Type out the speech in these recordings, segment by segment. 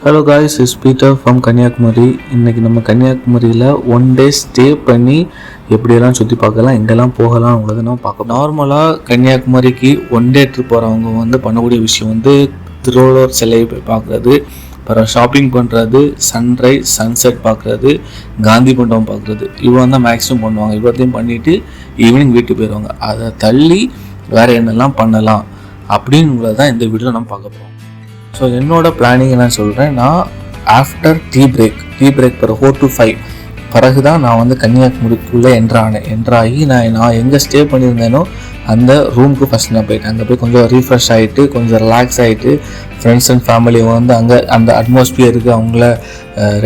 Hello guys, is Peter from Kanyakumari. இன்றைக்கி நம்ம கன்னியாகுமரியில் ஒன் டே ஸ்டே பண்ணி எப்படியெல்லாம் சுற்றி பார்க்கலாம், எங்கெல்லாம் போகலாம் உள்ளதை நம்ம பார்க்கலாம். நார்மலாக கன்னியாகுமரிக்கு ஒன் டே ட்ரிப் போகிறவங்க பண்ணக்கூடிய விஷயம் திருவள்ளுவர் சிலையை போய் பார்க்குறது, அப்புறம் ஷாப்பிங் பண்ணுறது, சன்ரைஸ் சன்செட் பார்க்குறது, காந்தி மண்டபம் பார்க்குறது, இவ்வளோ தான் மேக்ஸிமம் பண்ணுவாங்க. இவ்வளோத்தையும் பண்ணிவிட்டு ஈவினிங் வீட்டுக்கு போயிடுவாங்க. அதை தள்ளி வேறு என்னெல்லாம் பண்ணலாம் அப்படின்னு தான் இந்த வீடியோவில் நம்ம பார்க்க போகிறோம். ஸோ என்னோடய பிளானிங் என்ன சொல்கிறேன், நான் ஆஃப்டர் டீ பிரேக் பிறகு 4 to 5 பிறகு தான் நான் கன்னியாகுமரிக்குள்ளே என்ட்ராகி நான் எங்கே ஸ்டே பண்ணியிருந்தேனோ அந்த ரூமுக்கு ஃபஸ்ட் நான் போயிட்டேன். அங்கே போய் கொஞ்சம் ரீஃப்ரெஷ் ஆகிட்டு, கொஞ்சம் ரிலாக்ஸ் ஆகிட்டு, ஃப்ரெண்ட்ஸ் அண்ட் ஃபேமிலியை அங்கே அந்த அட்மாஸ்பியருக்கு அவங்கள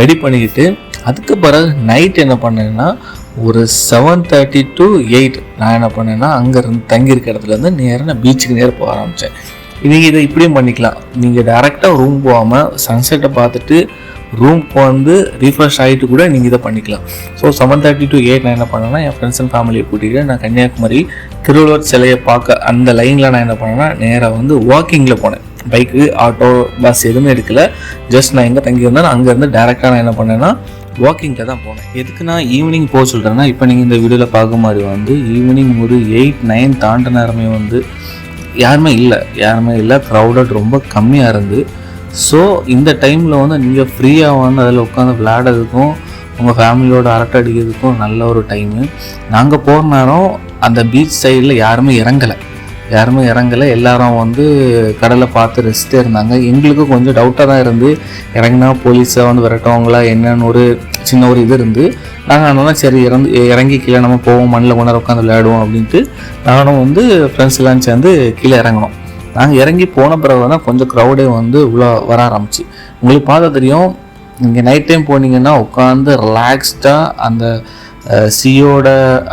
ரெடி பண்ணிக்கிட்டு, அதுக்கு பிறகு நைட் என்ன பண்ணேன்னா ஒரு 7:30 to 8 நான் என்ன பண்ணேன்னா அங்கேருந்து தங்கியிருக்க இடத்துலேருந்து நேராக நான் பீச்சுக்கு நேராக போக ஆரம்பித்தேன். நீங்கள் இதை இப்படியும் பண்ணிக்கலாம். நீங்கள் டேரெக்டாக ரூம் போகாமல் சன்செட்டை பார்த்துட்டு ரூம்க்கு ரீஃப்ரெஷ் ஆகிட்டு கூட நீங்கள் இதை பண்ணிக்கலாம். ஸோ 7:30 to 8 நான் என்ன பண்ணேன்னா என் ஃப்ரெண்ட்ஸ் அண்ட் ஃபேமிலியை கூட்டிகிட்டு நான் கன்னியாகுமரி திருவள்ளுவர் சிலையை பார்க்க அந்த லைனில் நான் என்ன பண்ணேன்னா நேராக வாக்கிங்கில் போனேன். பைக்கு, ஆட்டோ, பஸ் எதுவுமே எடுக்கலை. ஜஸ்ட் நான் எங்கே தங்கியிருந்தேன் அங்கேருந்து டேரெக்டாக நான் என்ன பண்ணேன்னா வாக்கிங்கில் தான் போனேன். எதுக்கு நான் ஈவினிங் போக சொல்கிறேன்னா, இப்போ நீங்கள் இந்த வீடியோவில் பார்க்க மாதிரி ஈவினிங் ஒரு 8-9 தாண்ட நேரமே யாருமே இல்லை. க்ரௌடட் ரொம்ப கம்மியாக இருந்து. ஸோ இந்த டைமில் நீங்கள் ஃப்ரீயாக அதில் உட்காந்து விளையாடுறதுக்கும் உங்கள் ஃபேமிலியோட அரட்டை அடிக்கிறதுக்கும் நல்ல ஒரு டைமு. நாங்கள் போகிற நேரம் அந்த பீச் சைடில் யாருமே இறங்கலை. எல்லாரும் கடலை பார்த்து ரெஸ்ட்டே இருந்தாங்க. எங்களுக்கு கொஞ்சம் டவுட்டாக தான் இருந்து, இறங்கினா போலீஸை விரட்டுவாங்களா என்னன்னு ஒரு சின்ன ஒரு இது இருந்து, நாங்கள் ஆனால் சரி இறங்கி கீழே நம்ம போவோம், மண்ணில் கொண்டாட உட்காந்து விளையாடுவோம் அப்படின்ட்டு நானும் ஃப்ரெண்ட்ஸ் எல்லாம் சேர்ந்து கீழே இறங்கணும். நாங்கள் இறங்கி போன பிறகு தான் கொஞ்சம் க்ரௌடே உள்ள வர ஆரம்பிச்சு. உங்களுக்கு பார்த்தா தெரியும், நீங்கள் நைட் டைம் போனீங்கன்னா உட்காந்து ரிலாக்ஸ்டாக அந்த சீயோட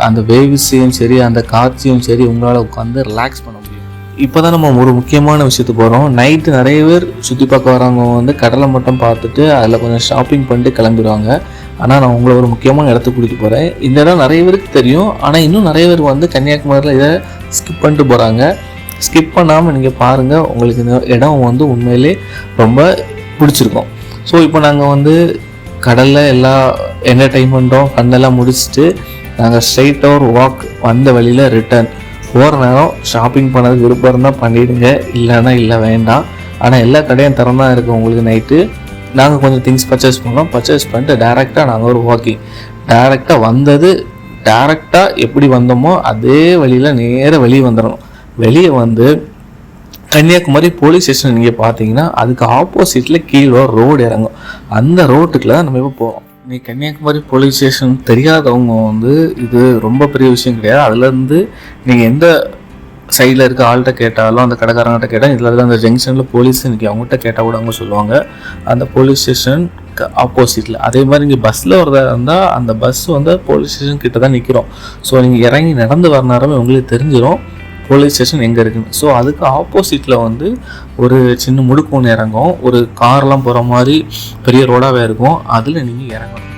அந்த வேவ்ஸையும் சரி அந்த காற்றையும் சரி உங்களால் உட்காந்து ரிலாக்ஸ் பண்ண முடியும். இப்போ தான் நம்ம ஒரு முக்கியமான விஷயத்துக்கு போகிறோம். நைட்டு நிறைய பேர் சுற்றி பார்க்க வரவங்க கடலை மட்டும் பார்த்துட்டு அதில் கொஞ்சம் ஷாப்பிங் பண்ணிட்டு கிளம்பிடுவாங்க. ஆனால் நான் உங்களை ஒரு முக்கியமான இடத்துக்கு கூட்டிகிட்டு போகிறேன். இந்த இடம் நிறைய பேருக்கு தெரியும், ஆனால் இன்னும் நிறைய பேர் கன்னியாகுமரியில் இதை ஸ்கிப் பண்ணிட்டு போகிறாங்க. ஸ்கிப் பண்ணாமல் நீங்கள் பாருங்கள், உங்களுக்கு இந்த இடம் உண்மையிலே ரொம்ப பிடிச்சிருக்கும். ஸோ இப்போ நாங்கள் கடலில் எல்லா என்டர்டைன்மெண்ட்டும் ஃபன்னெல்லாம் முடிச்சுட்டு நாங்கள் ஸ்ட்ரைட்டாக ஒரு வாக் வந்த வழியில் ரிட்டர்ன் போகிற நேரம் ஷாப்பிங் பண்ணதுக்கு விருப்பம் இருந்தால் பண்ணிவிடுங்க, இல்லைன்னா இல்லை வேண்டாம். ஆனால் எல்லா கடையும் திறந்தான் இருக்குது உங்களுக்கு நைட்டு. நாங்கள் கொஞ்சம் திங்ஸ் பர்ச்சேஸ் பண்ணிட்டு டேரெக்டாக நாங்கள் ஒரு வாக்கிங் டேரெக்டாக எப்படி வந்தோமோ அதே வழியில் நேராக வெளியே வந்துடணும். வெளியே கன்னியாகுமரி போலீஸ் ஸ்டேஷன் நீங்கள் பார்த்தீங்கன்னா அதுக்கு ஆப்போசிட்டில் கீழே ரோடு இறங்கும். அந்த ரோட்டுக்குள்ள தான் நம்ம இப்போ போகிறோம். நீ கன்னியாகுமரி போலீஸ் ஸ்டேஷன் தெரியாதவங்க இது ரொம்ப பெரிய விஷயம் கிடையாது. அதுலேருந்து நீங்கள் எந்த சைடில் இருக்க ஆள்கிட்ட கேட்டாலும், அந்த கடைக்காரங்கிட்ட கேட்டால் இதில் இருக்க அந்த ஜங்ஷனில் போலீஸ் இன்றைக்கி அவங்ககிட்ட கேட்டால் கூட அவங்க சொல்லுவாங்க அந்த போலீஸ் ஸ்டேஷனுக்கு ஆப்போசிட்டில். அதே மாதிரி நீங்கள் பஸ்ஸில் வரதா இருந்தால் அந்த பஸ் போலீஸ் ஸ்டேஷன் கிட்ட தான் நிற்கிறோம். ஸோ நீங்கள் இறங்கி நடந்து வர நேரமே உங்களுக்கு தெரிஞ்சிடும் போலீஸ் ஸ்டேஷன் எங்கே இருக்குன்னு. ஸோ அதுக்கு ஆப்போசிட்டில் ஒரு சின்ன முடுக்கு ஒன்று இறங்கும். ஒரு கார்லாம் போகிற மாதிரி பெரிய ரோடாகவே இருக்கும். அதில் நீங்கள் இறங்கணும்.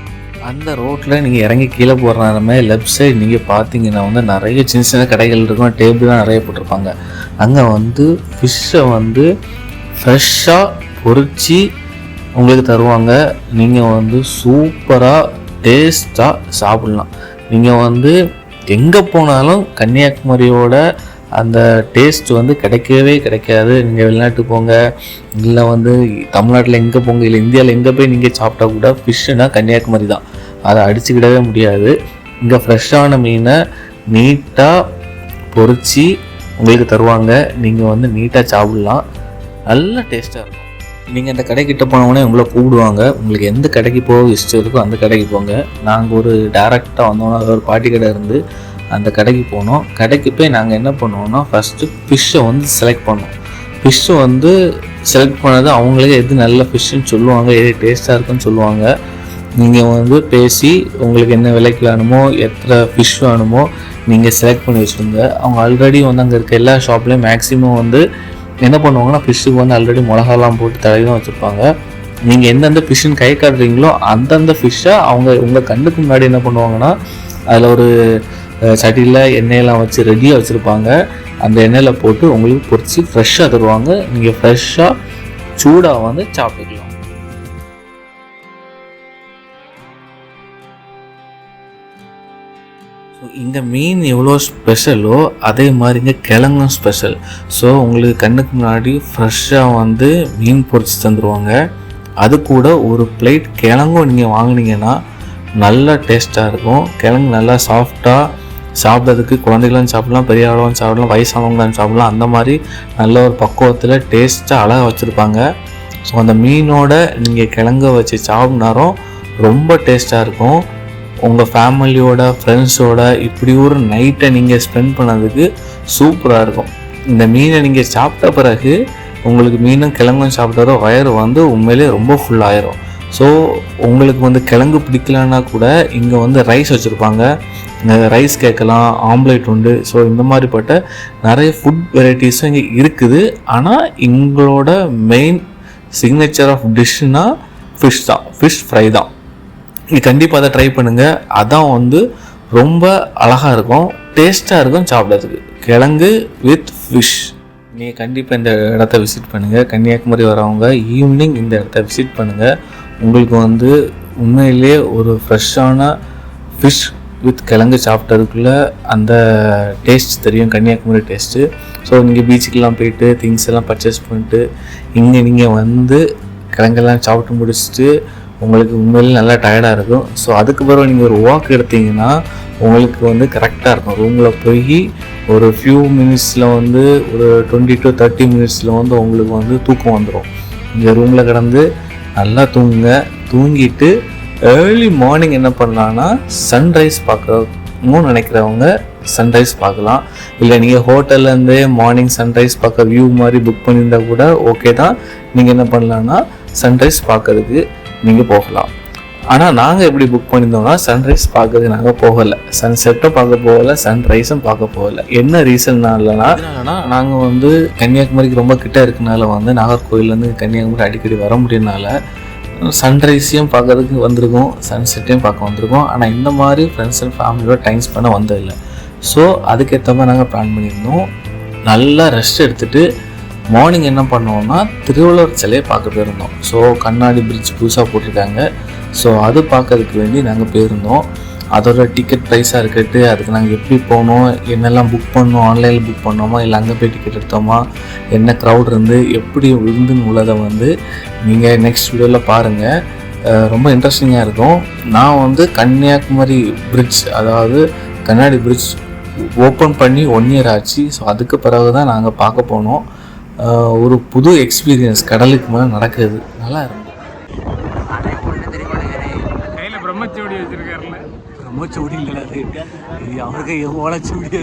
அந்த ரோட்டில் நீங்கள் இறங்கி கீழே போகிற நேரமே லெஃப்ட் சைடு நீங்கள் பார்த்தீங்கன்னா நிறைய சின்ன சின்ன கடைகள் இருக்கும். டேபிள்லாம் நிறைய போட்டிருப்பாங்க. அங்கே ஃபிஷ்ஷை ஃப்ரெஷ்ஷாக பொரித்து உங்களுக்கு தருவாங்க. நீங்கள் சூப்பராக டேஸ்ட்டாக சாப்பிட்லாம். நீங்கள் எங்கே போனாலும் கன்னியாகுமரியோட அந்த டேஸ்ட் கிடைக்காது. நீங்கள் வெளிநாட்டுக்கு போங்க, இல்லை தமிழ்நாட்டில் எங்கே போங்க, இல்லை இந்தியாவில் எங்கே போய் நீங்கள் சாப்பிட்டா கூட ஃபிஷ்ஷுனா கன்னியாகுமரி தான். அதை அடிச்சுக்கிடவே முடியாது. இங்கே ஃப்ரெஷ்ஷான மீனை நீட்டாக பொரித்து உங்களுக்கு தருவாங்க. நீங்கள் நீட்டாக சாப்பிட்லாம். நல்ல டேஸ்ட்டாக இருக்கும். நீங்கள் அந்த கடைக்கிட்ட போனவொடனே உங்களை கூப்பிடுவாங்க. உங்களுக்கு எந்த கடைக்கு போக இஷ்டம் இருக்கோ அந்த கடைக்கு போங்க. நாங்கள் ஒரு டேரெக்டாக வந்தோன்னா ஒரு பாட்டி கடை இருந்து அந்த கடைக்கு போனோம். கடைக்கு போய் நாங்கள் என்ன பண்ணுவோம்னா ஃபஸ்ட்டு ஃபிஷ்ஷை செலக்ட் பண்ணோம். ஃபிஷ்ஷை செலக்ட் பண்ணது அவங்களே எது நல்ல ஃபிஷ்ஷுன்னு சொல்லுவாங்க, எது டேஸ்ட்டாக இருக்குன்னு சொல்லுவாங்க. நீங்கள் பேசி உங்களுக்கு என்ன விலைக்கு வேணுமோ, எத்தனை ஃபிஷ் வேணுமோ நீங்கள் செலக்ட் பண்ணி வச்சுருங்க. அவங்க ஆல்ரெடி அங்கே இருக்க எல்லா ஷாப்லேயும் மேக்ஸிமம் என்ன பண்ணுவாங்கன்னா ஃபிஷ்ஷுக்கு ஆல்ரெடி மிளகாலாம் போட்டு தடவி தான் வச்சுருப்பாங்க. நீங்கள் எந்தெந்த ஃபிஷ்ஷுன்னு கை காட்டுறீங்களோ அந்தந்த ஃபிஷ்ஷை அவங்க உங்கள் கண்ணுக்கு முன்னாடி என்ன பண்ணுவாங்கன்னா அதில் ஒரு சட்டியில் எண்ணெயெல்லாம் வச்சு ரெடியாக வச்சுருப்பாங்க. அந்த எண்ணெயில் போட்டு உங்களுக்கு பொரிச்சு ஃப்ரெஷ்ஷாக தருவாங்க. நீங்கள் ஃப்ரெஷ்ஷாக சூடாக சாப்பிட்டுக்கலாம். இங்கே மீன் எவ்வளோ ஸ்பெஷலோ அதே மாதிரி இங்கே கிழங்கும் ஸ்பெஷல். ஸோ உங்களுக்கு கண்ணுக்கு முன்னாடி ஃப்ரெஷ்ஷாக வந்து மீன் பொரிச்சு தந்துடுவாங்க. அது கூட ஒரு பிளேட் கிழங்கும் நீங்கள் வாங்கினீங்கன்னா நல்லா டேஸ்ட்டாக இருக்கும். கிழங்கு நல்லா சாஃப்டாக சாப்பிட்றதுக்கு குழந்தைகளும் சாப்பிட்லாம், பெரிய ஆளும் சாப்பிட்லாம், வயசானவங்களும் சாப்பிட்லாம். அந்த மாதிரி நல்ல ஒரு பக்குவத்தில் டேஸ்ட்டாக அழகாக வச்சுருப்பாங்க. ஸோ அந்த மீனோட நீங்கள் கிழங்க வச்சு சாப்பிட்னாலும் ரொம்ப டேஸ்ட்டாக இருக்கும். உங்கள் ஃபேமிலியோட ஃப்ரெண்ட்ஸோட இப்படி ஒரு நைட்டை நீங்கள் ஸ்பெண்ட் பண்ணதுக்கு சூப்பராக இருக்கும். இந்த மீனை நீங்கள் சாப்பிட்ட பிறகு உங்களுக்கு மீனும் கிழங்கும் சாப்பிட்டாரோ வயிறு வந்து உண்மையிலே ரொம்ப ஃபுல்லாகிடும். ஸோ உங்களுக்கு வந்து கிழங்கு பிடிக்கலன்னா கூட இங்கே வந்து ரைஸ் வச்சுருப்பாங்க. ரைஸ் கேட்கலாம், ஆம்லேட் உண்டு. ஸோ இந்த மாதிரிப்பட்ட நிறைய ஃபுட் வெரைட்டிஸும் இங்கே இருக்குது. ஆனால் எங்களோட மெயின் சிக்னேச்சர் ஆஃப் டிஷ்ஷுனா ஃபிஷ் தான், ஃபிஷ் ஃப்ரை தான். இது கண்டிப்பாக அதை ட்ரை பண்ணுங்கள். அதான் வந்து ரொம்ப அழகாக இருக்கும், டேஸ்ட்டாக இருக்கும் சாப்பிட்றதுக்கு. கிழங்கு வித் ஃபிஷ். நீங்கள் கண்டிப்பாக இந்த இடத்த விசிட் பண்ணுங்கள். கன்னியாகுமரி வரவங்க ஈவினிங் இந்த இடத்த விசிட் பண்ணுங்கள். உங்களுக்கு வந்து உண்மையிலே ஒரு ஃப்ரெஷ்ஷான ஃபிஷ் வித் கிழங்கு சாப்பிட்டதுக்குள்ளே அந்த டேஸ்ட் தெரியும், கன்னியாகுமரி டேஸ்ட்டு. ஸோ நீங்கள் பீச்சுக்கெலாம் போயிட்டு திங்ஸ் எல்லாம் பர்ச்சேஸ் பண்ணிட்டு இங்கே நீங்கள் வந்து கிழங்கெல்லாம் சாப்பிட்டு முடிச்சுட்டு உங்களுக்கு உண்மையிலே நல்லா டயர்டாக இருக்கும். ஸோ அதுக்கு பிறகு நீங்கள் ஒரு வாக் எடுத்தீங்கன்னா உங்களுக்கு வந்து கரெக்டாக இருக்கும். ரூமில் போய் ஒரு ஃபியூ மினிட்ஸில் வந்து ஒரு 20 to 30 மினிட்ஸில் வந்து உங்களுக்கு வந்து தூக்கம் வந்துடும். இங்கே ரூமில் கிடந்து நல்லா தூங்கிட்டு ஏர்லி மார்னிங் என்ன பண்ணலான்னா சன்ரைஸ் பார்க்கணும்னு நினைக்கிறவங்க சன்ரைஸ் பார்க்கலாம். இல்லை நீங்கள் ஹோட்டல்லேருந்தே மார்னிங் சன்ரைஸ் பார்க்க வியூ மாதிரி புக் பண்ணியிருந்தால் கூட ஓகே தான். நீங்கள் என்ன பண்ணலான்னா சன்ரைஸ் பார்க்கறதுக்கு நீங்கள் போகலாம். ஆனால் நாங்கள் எப்படி புக் பண்ணியிருந்தோம்னா சன்ரைஸ் பார்க்கறதுக்கு நாங்கள் போகலை, சன்செட்டும் பார்க்க போகலை, சன்ரைஸும் பார்க்க போகலை. என்ன ரீசன்னாலனா நாங்கள் வந்து கன்னியாகுமரிக்கு ரொம்ப கிட்ட இருக்கனால வந்து நாகர்கோவிலேருந்து கன்னியாகுமரி அடிக்கடி வர முடியனால சன்ரைஸையும் பார்க்கறதுக்கு வந்திருக்கோம், சன்செட்டையும் பார்க்க வந்திருக்கோம். ஆனால் இந்த மாதிரி ஃப்ரெண்ட்ஸ் அண்ட் ஃபேமிலியோட டைம் ஸ்பெண்ட் வந்ததில்லை. ஸோ அதுக்கேற்ற மாதிரி நாங்கள் பிளான் பண்ணியிருந்தோம். நல்லா ரெஸ்ட் எடுத்துகிட்டு மார்னிங் என்ன பண்ணோம்னா திருவள்ளுவர் சிலையை பார்க்க போயிருந்தோம். ஸோ கண்ணாடி பிரிட்ஜ் புதுசாக போட்டிருக்காங்க. ஸோ அது பார்க்கறதுக்கு வேண்டி நாங்கள் போயிருந்தோம். அதோட டிக்கெட் ப்ரைஸாக இருக்கட்டு, அதுக்கு நாங்கள் எப்படி போனோம், என்னெல்லாம் புக் பண்ணோம், ஆன்லைனில் புக் பண்ணோமா இல்லை அங்கே போய் டிக்கெட் எடுத்தோமா, என்ன க்ரௌட் இருந்து எப்படி விருந்துன்னு உள்ளதை வந்து நீங்கள் நெக்ஸ்ட் வீடியோவில் பாருங்கள். ரொம்ப இன்ட்ரெஸ்டிங்காக இருக்கும். நான் வந்து கன்னியாகுமரி பிரிட்ஜ், அதாவது கண்ணாடி பிரிட்ஜ் ஓப்பன் பண்ணி 1 year ஆச்சு. ஸோ அதுக்கு பிறகு தான் நாங்கள் பார்க்க போனோம். ஒரு புது எக்ஸ்பீரியன்ஸ் கடலுக்கு மேலே நடக்குது, நல்லா இருக்கும். கையில் பிரம்மச்சூடி வச்சுருக்காருல்ல, பிரம்மச்சூடி இல்லை, அது அவருக்கு ஓலைச்சூடி.